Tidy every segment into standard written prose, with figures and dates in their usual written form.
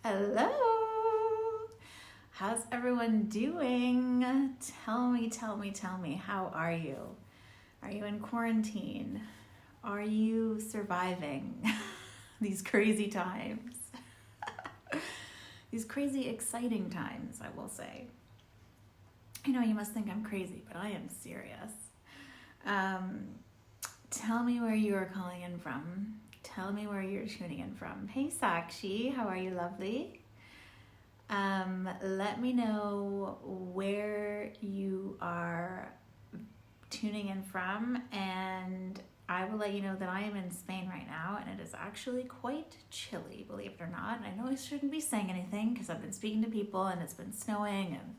Hello. How's everyone doing? Tell me, how are you? Are you in quarantine? Are you surviving these crazy times? These crazy exciting times, I will say. I know you must think I'm crazy, but I am serious. Um, Tell me where you are calling in from. Tell me where you're tuning in from. Hey Sakshi, how are you, lovely? Let me know where you are tuning in from, and I will let you know that I am in Spain right now, and it is actually quite chilly, believe it or not. And I know I shouldn't be saying anything because I've been speaking to people and it's been snowing and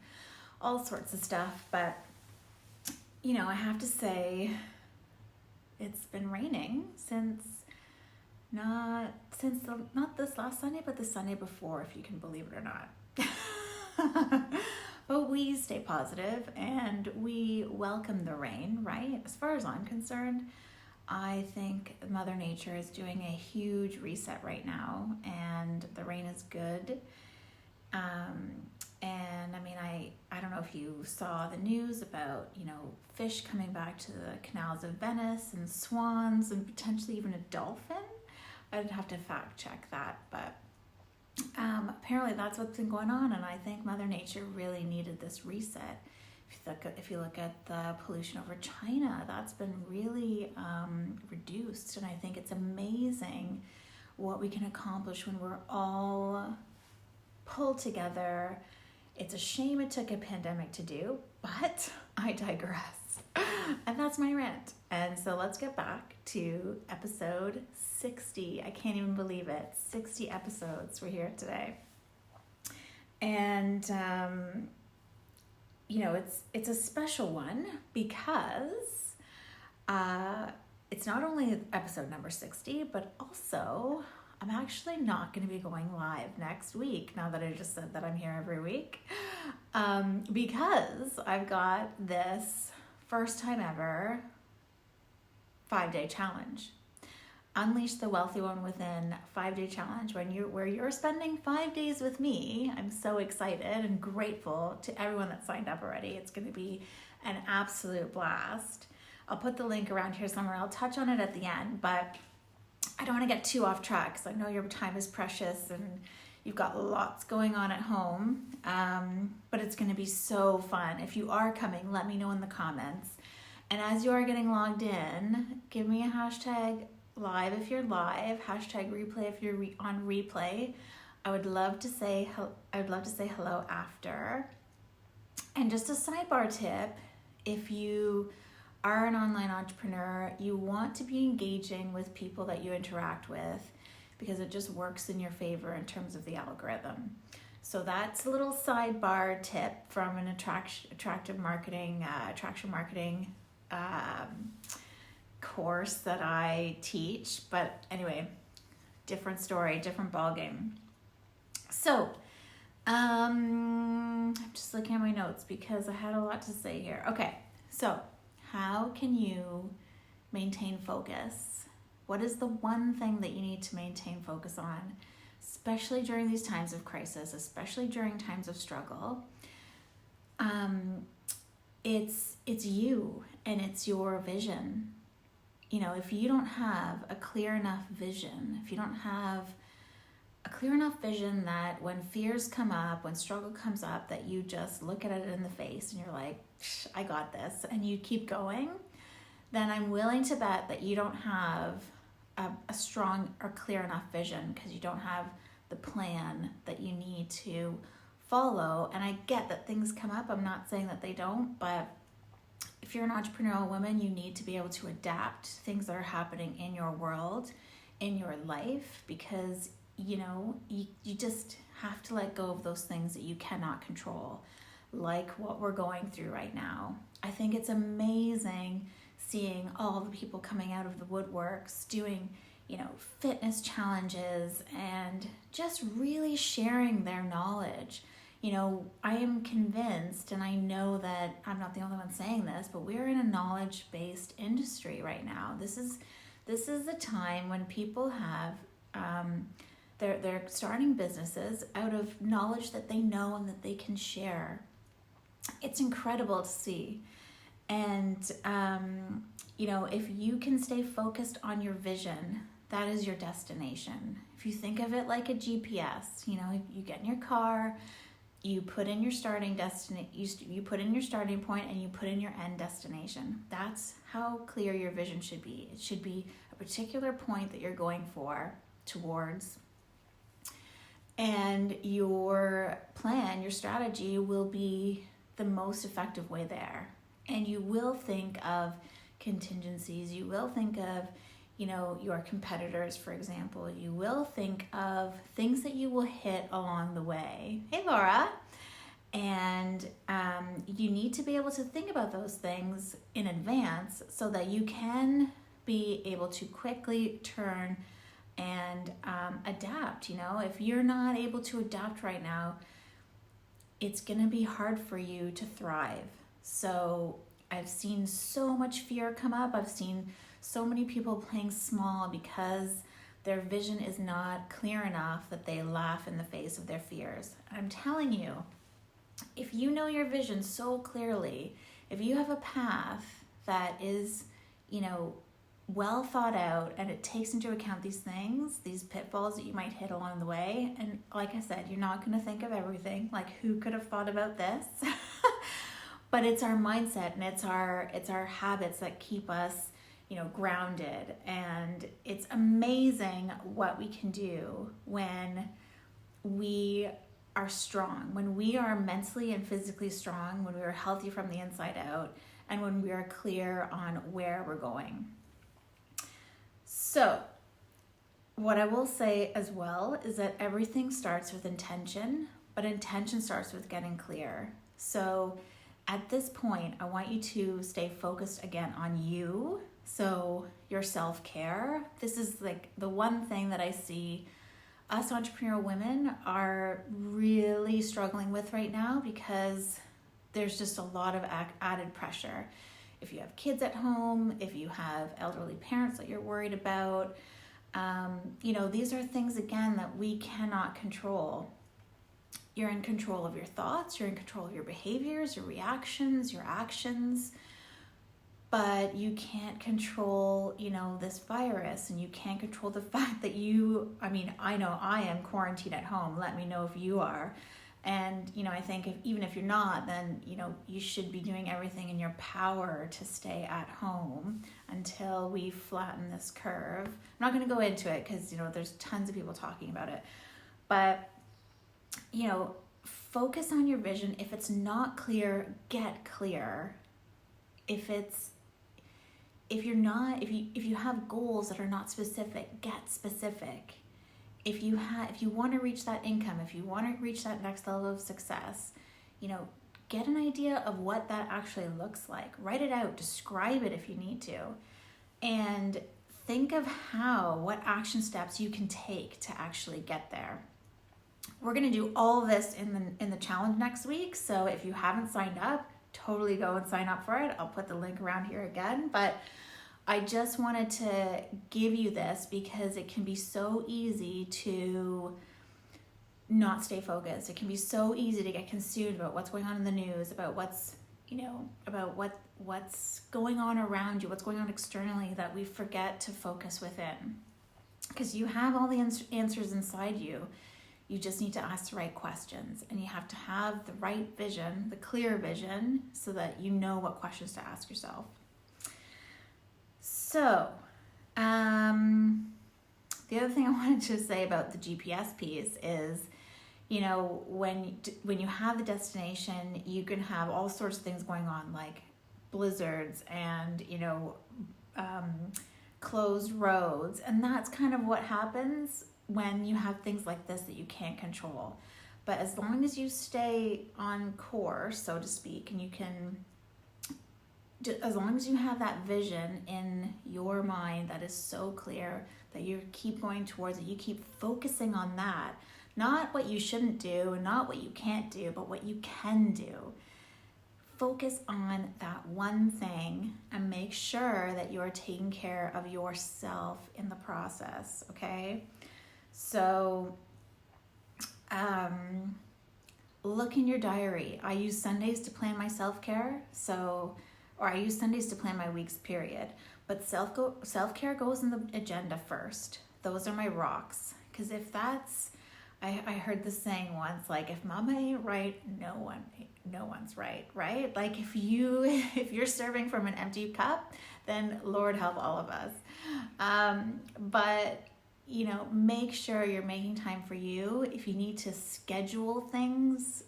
all sorts of stuff, but I have to say it's been raining not this last Sunday, but the Sunday before, if you can believe it or not. But we stay positive and we welcome the rain, right? As far as I'm concerned, I think Mother Nature is doing a huge reset right now, and the rain is good. And I mean, I don't know if you saw the news about, fish coming back to the canals of Venice and swans and potentially even a dolphin. I'd have to fact check that, but apparently that's what's been going on, and I think Mother Nature really needed this reset. If you look at the pollution over China, that's been really reduced, and I think it's amazing what we can accomplish when we're all pulled together. It's a shame it took a pandemic to do, but I digress. And that's my rant. And so let's get back to episode 60. I can't even believe it. 60 episodes we're here today. And, it's a special one because it's not only episode number 60, but also I'm actually not going to be going live next week, now that I just said that I'm here every week, because I've got this first time ever 5-day challenge. Unleash the Wealthy One Within 5-day challenge, where you're spending 5 days with me. I'm so excited and grateful to everyone that signed up already. It's going to be an absolute blast. I'll put the link around here somewhere. I'll touch on it at the end, but I don't want to get too off track because I know your time is precious and you've got lots going on at home, but it's going to be so fun. If you are coming, let me know in the comments. And as you are getting logged in, give me a hashtag live if you're live, hashtag replay if you're on replay. I would love to say hello after. And just a sidebar tip, if you are an online entrepreneur, you want to be engaging with people that you interact with because it just works in your favor in terms of the algorithm. So that's a little sidebar tip from an attraction marketing course that I teach. But anyway, different story, different ballgame. So I'm just looking at my notes because I had a lot to say here. Okay, so how can you maintain focus? What is the one thing that you need to maintain focus on, especially during these times of crisis, especially during times of struggle? It's you and it's your vision. If you don't have a clear enough vision, if you don't have a clear enough vision that when fears come up, when struggle comes up, that you just look at it in the face and you're like, I got this, and you keep going, then I'm willing to bet that you don't have a strong or clear enough vision because you don't have the plan that you need to follow. And I get that things come up. I'm not saying that they don't, but if you're an entrepreneurial woman, you need to be able to adapt to things that are happening in your world, in your life, because you just have to let go of those things that you cannot control, like what we're going through right now. I think it's amazing seeing all the people coming out of the woodworks doing, fitness challenges and just really sharing their knowledge. I am convinced, and I know that I'm not the only one saying this, but we're in a knowledge-based industry right now. This is a time when people have They're starting businesses out of knowledge that they know and that they can share. It's incredible to see. And, if you can stay focused on your vision, that is your destination. If you think of it like a GPS, you get in your car, you put in your starting you put in your starting point and you put in your end destination. That's how clear your vision should be. It should be a particular point that you're going towards. And your plan, your strategy will be the most effective way there. And you will think of contingencies. You will think of, your competitors, for example. You will think of things that you will hit along the way. Hey, Laura. And you need to be able to think about those things in advance so that you can be able to quickly turn and adapt. If you're not able to adapt right now, it's going to be hard for you to thrive. So I've seen so much fear come up. I've seen so many people playing small because their vision is not clear enough that they laugh in the face of their fears. I'm telling you, if you know your vision so clearly, if you have a path that is, well thought out and it takes into account these things, these pitfalls that you might hit along the way, and like I said, you're not going to think of everything. Like, who could have thought about this? But it's our mindset and it's our habits that keep us, grounded. And it's amazing what we can do when we are strong, when we are mentally and physically strong, when we are healthy from the inside out, and when we are clear on where we're going. So, what I will say as well is that everything starts with intention, but intention starts with getting clear. So, at this point, I want you to stay focused again on you. So, your self-care. This is like the one thing that I see us entrepreneurial women are really struggling with right now, because there's just a lot of added pressure. If you have kids at home, if you have elderly parents that you're worried about, these are things, again, that we cannot control. You're in control of your thoughts, you're in control of your behaviors, your reactions, your actions, but you can't control, this virus, and you can't control the fact that I know I am quarantined at home. Let me know if you are. And, I think even if you're not, then, you should be doing everything in your power to stay at home until we flatten this curve. I'm not going to go into it because, there's tons of people talking about it. But, focus on your vision. If it's not clear, get clear. If you have goals that are not specific, get specific. If you want to reach that income, if you want to reach that next level of success, get an idea of what that actually looks like. Write it out, describe it if you need to, and think of what action steps you can take to actually get there. We're going to do all this in the challenge next week. So if you haven't signed up, totally go and sign up for it. I'll put the link around here again, but I just wanted to give you this because it can be so easy to not stay focused. It can be so easy to get consumed about what's going on in the news, about what's going on around you, what's going on externally, that we forget to focus within. Because you have all the answers inside you. You just need to ask the right questions, and you have to have the right vision, the clear vision, so that you know what questions to ask yourself. So, the other thing I wanted to say about the GPS piece is, when you have the destination, you can have all sorts of things going on, like blizzards and, closed roads. And that's kind of what happens when you have things like this that you can't control. But as long as you stay on course, so to speak, and as long as you have that vision in your mind that is so clear that you keep going towards it, you keep focusing on that, not what you shouldn't do, not what you can't do, but what you can do. Focus on that one thing and make sure that you are taking care of yourself in the process, okay? So look in your diary. I use Sundays to plan my self-care, or I use Sundays to plan my weeks, period. But self-care goes in the agenda first. Those are my rocks. Because if that's, I heard this saying once, like, if mama ain't right, no one's right, right? Like, if you're serving from an empty cup, then Lord help all of us. But make sure you're making time for you. If you need to schedule things.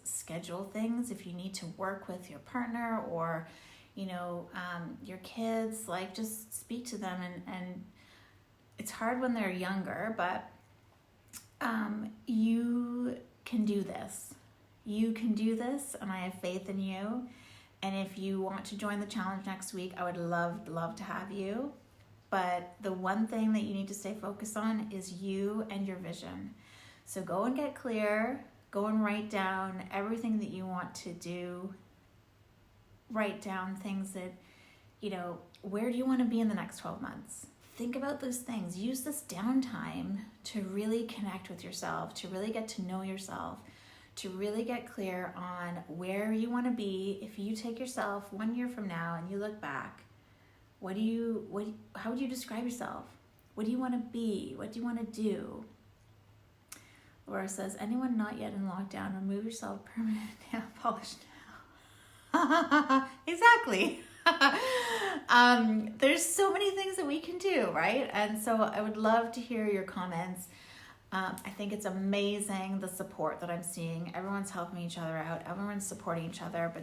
If you need to work with your partner or, your kids, like, just speak to them. And it's hard when they're younger, but you can do this. You can do this, and I have faith in you. And if you want to join the challenge next week, I would love to have you. But the one thing that you need to stay focused on is you and your vision. So go and get clear. Go and write down everything that you want to do. Write down things that, where do you want to be in the next 12 months? Think about those things. Use this downtime to really connect with yourself, to really get to know yourself, to really get clear on where you want to be. If you take yourself 1 year from now and you look back, how would you describe yourself? What do you want to be? What do you want to do? Laura says, anyone not yet in lockdown, remove yourself permanent nail polish now. Exactly. There's so many things that we can do, right? And so I would love to hear your comments. I think it's amazing, the support that I'm seeing. Everyone's helping each other out. Everyone's supporting each other, but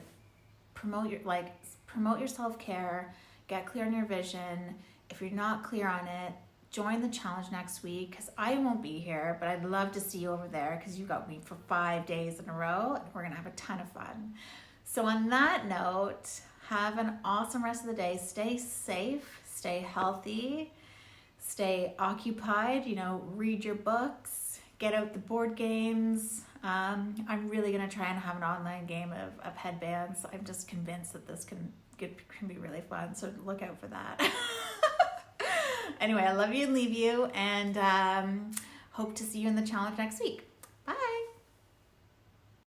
promote your self-care. Get clear on your vision. If you're not clear on it, join the challenge next week, because I won't be here, but I'd love to see you over there, because you got me for 5 days in a row, and we're going to have a ton of fun. So on that note, have an awesome rest of the day. Stay safe, stay healthy, stay occupied, read your books, get out the board games. I'm really going to try and have an online game of headbands. I'm just convinced that this can be really fun, so look out for that. Anyway, I love you and leave you, and hope to see you in the challenge next week.